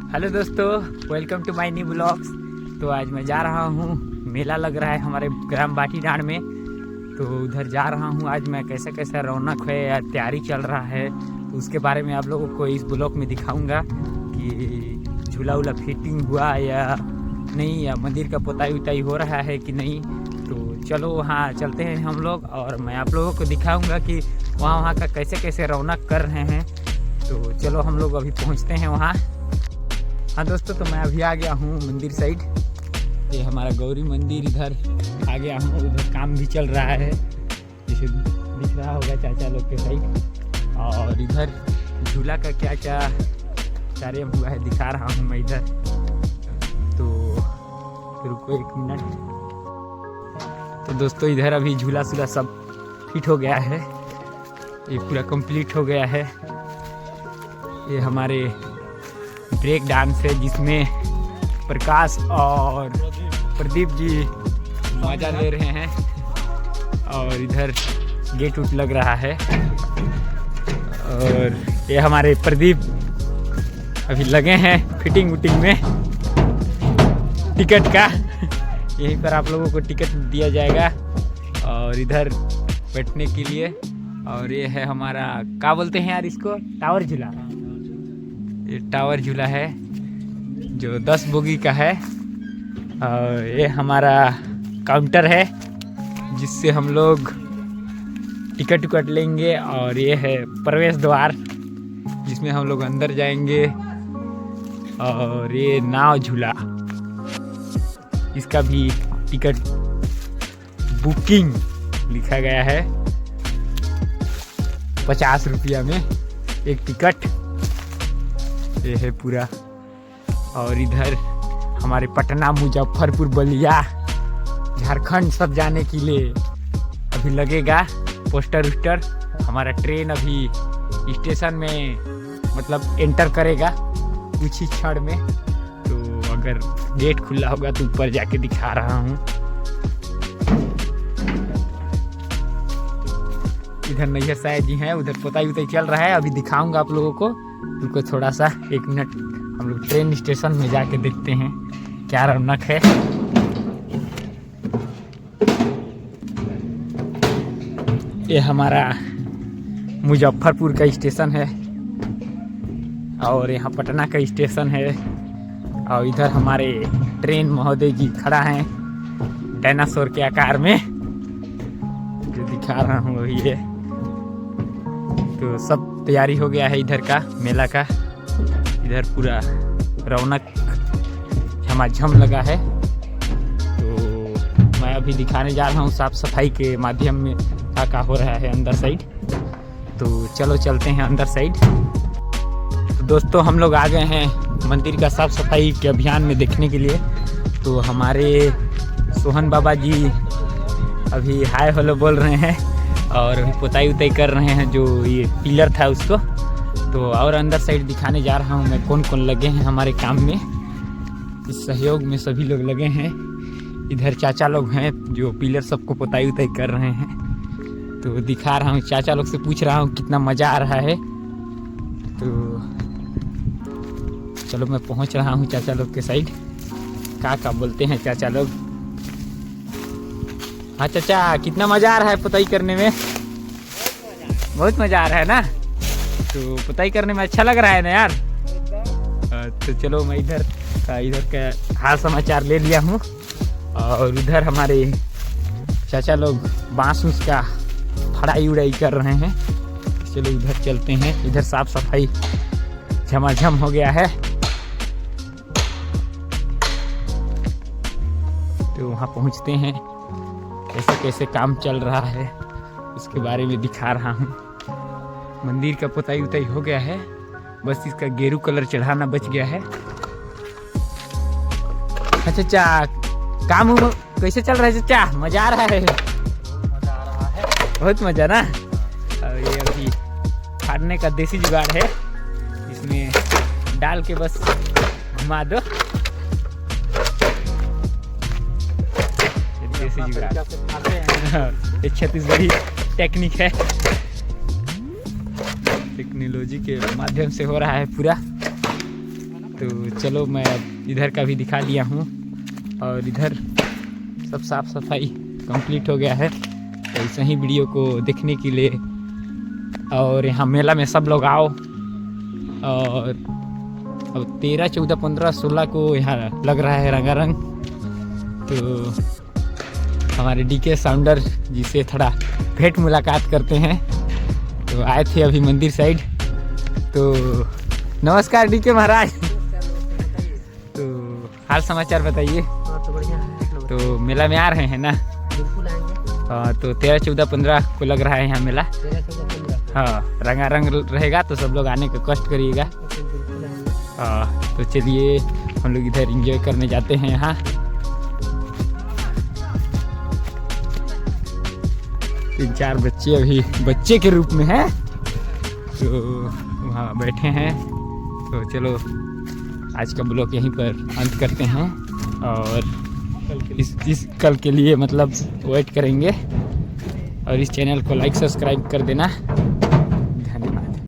Hello दोस्तों, welcome to my new blogs. तो आज मैं जा रहा हूँ, मेला लग रहा है हमारे ग्राम बाटीडांड में। तो उधर जा रहा हूँ आज मैं। कैसा कैसा रौनक है या तैयारी चल रहा है, तो उसके बारे में आप लोगों को इस ब्लॉग में दिखाऊंगा कि झूला उला फिटिंग हुआ या नहीं, या मंदिर का पोताई उताई हो रहा है कि नहीं। तो चलो वहाँ चलते हैं हम लोग, और मैं आप लोगों को दिखाऊंगा कि वहाँ का कैसे कैसे रौनक कर रहे हैं। तो चलो हम लोग अभी पहुँचते हैं वहाँ। हाँ दोस्तों, तो मैं अभी आ गया हूँ मंदिर साइड। ये हमारा गौरी मंदिर इधर आ गया हूँ। उधर काम भी चल रहा है, जैसे दिख रहा होगा चाचा लोग के साइड। और इधर झूला का क्या क्या कार्य हुआ है दिखा रहा हूँ मैं इधर। तो रुको एक मिनट। तो दोस्तों इधर अभी झूला सूला सब फिट हो गया है, ये पूरा कंप्लीट हो गया है। ये हमारे ब्रेक डांस है जिसमें प्रकाश और प्रदीप जी मजा ले रहे हैं। और इधर गेट उट लग रहा है। और ये हमारे प्रदीप अभी लगे हैं फिटिंग उटिंग में टिकट का। यहीं पर आप लोगों को टिकट दिया जाएगा और इधर बैठने के लिए। और ये है हमारा, क्या बोलते हैं यार इसको, टावर झूला। ये टावर झूला है जो 10 बोगी का है। और ये हमारा काउंटर है जिससे हम लोग टिकट उकट लेंगे। और ये है प्रवेश द्वार जिसमें हम लोग अंदर जाएंगे। और ये नाव झूला, इसका भी टिकट बुकिंग लिखा गया है 50 रुपया में एक टिकट। ये है पूरा। और इधर हमारे पटना, मुजफ्फरपुर, बलिया, झारखंड सब जाने के लिए अभी लगेगा पोस्टर उस्टर। हमारा ट्रेन अभी स्टेशन में मतलब एंटर करेगा कुछ ही क्षण में। तो अगर गेट खुला होगा तो ऊपर जाके दिखा रहा हूँ। इधर नैहर साहब जी हैं, उधर पोताई उताई चल रहा है, अभी दिखाऊंगा आप लोगों को। रुको थोड़ा सा, एक मिनट। हम लोग ट्रेन स्टेशन में जाके देखते हैं क्या रौनक है। ये हमारा मुजफ्फरपुर का स्टेशन है और यहाँ पटना का स्टेशन है। और इधर हमारे ट्रेन महोदय जी खड़ा हैं डायनासोर के आकार में, जो दिखा रहा हूँ वही है। तो सब तैयारी हो गया है इधर का मेला का। इधर पूरा रौनक झमाझम लगा है। तो मैं अभी दिखाने जा रहा हूँ साफ सफाई के माध्यम में क्या हो रहा है अंदर साइड। तो चलो चलते हैं अंदर साइड। तो दोस्तों हम लोग आ गए हैं मंदिर का साफ सफाई के अभियान में देखने के लिए। तो हमारे सोहन बाबा जी अभी हाय हेलो बोल रहे हैं और अभी पोताई उताई कर रहे हैं जो ये पिलर था उसको। तो और अंदर साइड दिखाने जा रहा हूँ मैं कौन कौन लगे हैं हमारे काम में। इस सहयोग में सभी लोग लगे हैं। इधर चाचा लोग हैं जो पिलर सबको पोताई उताई कर रहे हैं। तो दिखा रहा हूँ, चाचा लोग से पूछ रहा हूँ कितना मज़ा आ रहा है। तो चलो मैं पहुँच रहा हूँ चाचा लोग के साइड। क्या बोलते हैं चाचा लोग। हाँ चाचा, कितना मज़ा आ रहा है पुताई करने में? बहुत मज़ा आ रहा है ना। तो पुताई करने में अच्छा लग रहा है ना यार। तो चलो मैं इधर का हाल समाचार ले लिया हूँ। और उधर हमारे चाचा लोग बांस उस का फड़ाई उड़ाई कर रहे हैं। चलो उधर चलते हैं। इधर साफ सफाई झमाझम हो गया है। तो वहाँ पहुँचते हैं, कैसे कैसे काम चल रहा है उसके बारे में दिखा रहा हूँ। मंदिर का पोताई उताई हो गया है, बस इसका गेरू कलर चढ़ाना बच गया है। अच्छा चाचा, काम कैसे चल रहा है चाचा? मजा आ रहा है? मजा आ रहा है, बहुत मजा ना। और ये अभी फाड़ने का देसी जुगाड़ है, इसमें डाल के बस घुमा दो। देसी जुगाड़ ये छत्तीसगढ़ी टेक्निक है, टेक्नोलॉजी के माध्यम से हो रहा है पूरा। तो चलो मैं अब इधर का भी दिखा लिया हूँ और इधर सब साफ सफाई कंप्लीट हो गया है। तो ऐसे ही वीडियो को देखने के लिए और यहाँ मेला में सब लोग आओ। और अब 13, 14, 15, 16 को यहाँ लग रहा है रंगारंग। तो हमारे डीके साउंडर जी से थोड़ा भेंट मुलाकात करते हैं। तो आए थे अभी मंदिर साइड। तो नमस्कार डीके महाराज। तो हाल समाचार बताइए। तो बढ़िया है। तो मेला में आ रहे हैं ना? बिल्कुल आएंगे। तो 13, 14, 15 को लग रहा है यहाँ मेला। 13, 14, 15 हाँ, रंगारंग रहेगा तो सब लोग आने का कष्ट करिएगा। बिल्कुल आएंगे। हाँ, तो चलिए हम लोग इधर एंजॉय करने जाते हैं। यहाँ 3-4 बच्चे अभी बच्चे के रूप में हैं, तो वहाँ बैठे हैं। तो चलो आज का ब्लॉग यहीं पर अंत करते हैं और इस कल के लिए मतलब वेट करेंगे। और इस चैनल को लाइक सब्सक्राइब कर देना।